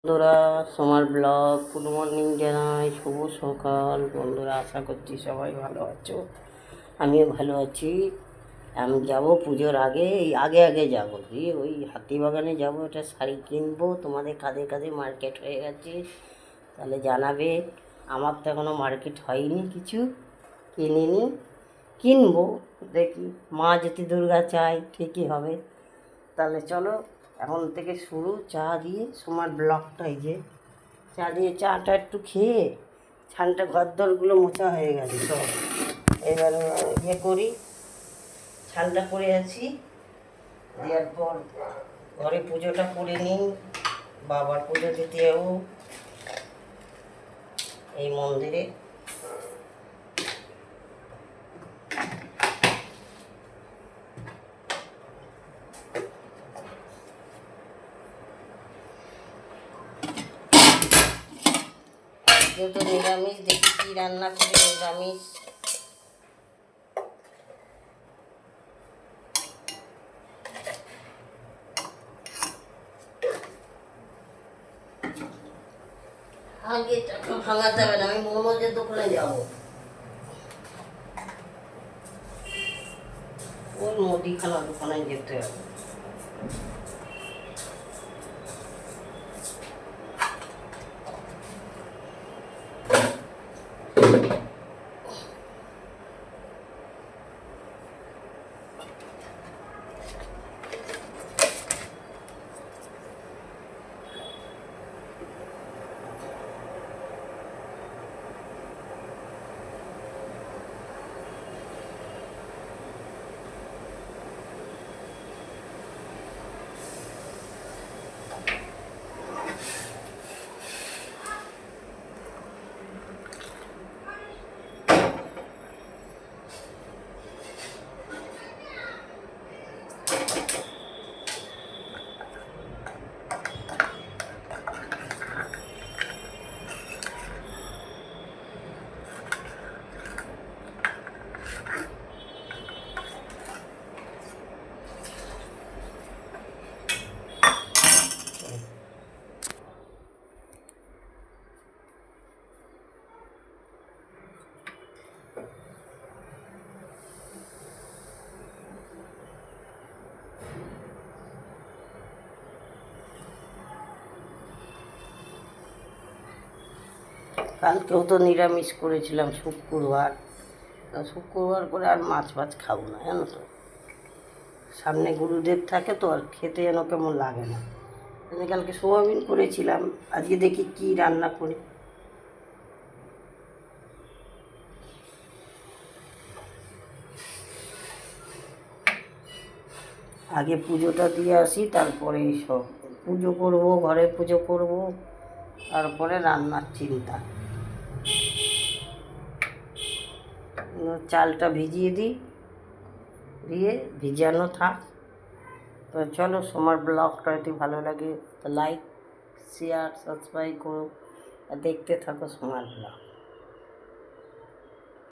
বন্ধুরা, সোমার blog good morning জানাই, শুভ সকাল। বন্ধুরা, আশা করছি সবাই ভালো আছো, আমিও ভালো আছি। আমি যাব পুজোর আগে, এই আগে যাব, দিয়ে ওই হাতিবাগানে যাব, একটা শাড়ি কিনবো। তোমাদের কাঁধে কাঁধে মার্কেট হয়ে গেছে, তাহলে জানাবে। আমার তো এখনও মার্কেট হয়নি, কিছু কিনিনি, কিনবো। দেখি, মা যদি দুর্গা চাই ঠিকই হবে। তাহলে চলো, এখন থেকে শুরু চা দিয়ে। সোমার ব্লগটা এই যে চা দিয়ে, চাটা একটু খেয়ে ছানটা ঘরদরগুলো মোছা হয়ে গেছে সব। এবার ইয়ে করি, ছানটা করে আছি, দেওয়ার পর ঘরে পুজোটা করে নিই। বাবার পুজো দিতে যাবো এই মন্দিরে। যেহেতু নিরামিষ, দেখি কী রান্না করে। নিরামিষ আগে টাকা ভাঙাতে হবে না, আমি মোমোজের দোকানে যাবো। ওই মুদিখানা দোকানে যেতে হবে। কালকেও তো নিরামিষ করেছিলাম, শুক্রবার। শুক্রবার করে আর মাছ ফাছ খাবো না, জানো তো। সামনে গুরুদেব থাকে তো, আর খেতে যেন কেমন লাগে না। আমি কালকে সোয়াবিন করেছিলাম, আজকে দেখি কি রান্না করি। আগে পুজোটা দিয়ে আসি, তারপরে সব পুজো করব, ঘরে পুজো করব, তারপরে রান্নার চিন্তা। চালটা ভিজিয়ে দিই, দিয়ে ভিজানো থাক। তো চলো, সোমার ব্লগটা যদি ভালো লাগে তো লাইক, শেয়ার, সাবস্ক্রাইব করো, আর দেখতে থাকো সোমার ব্লগ।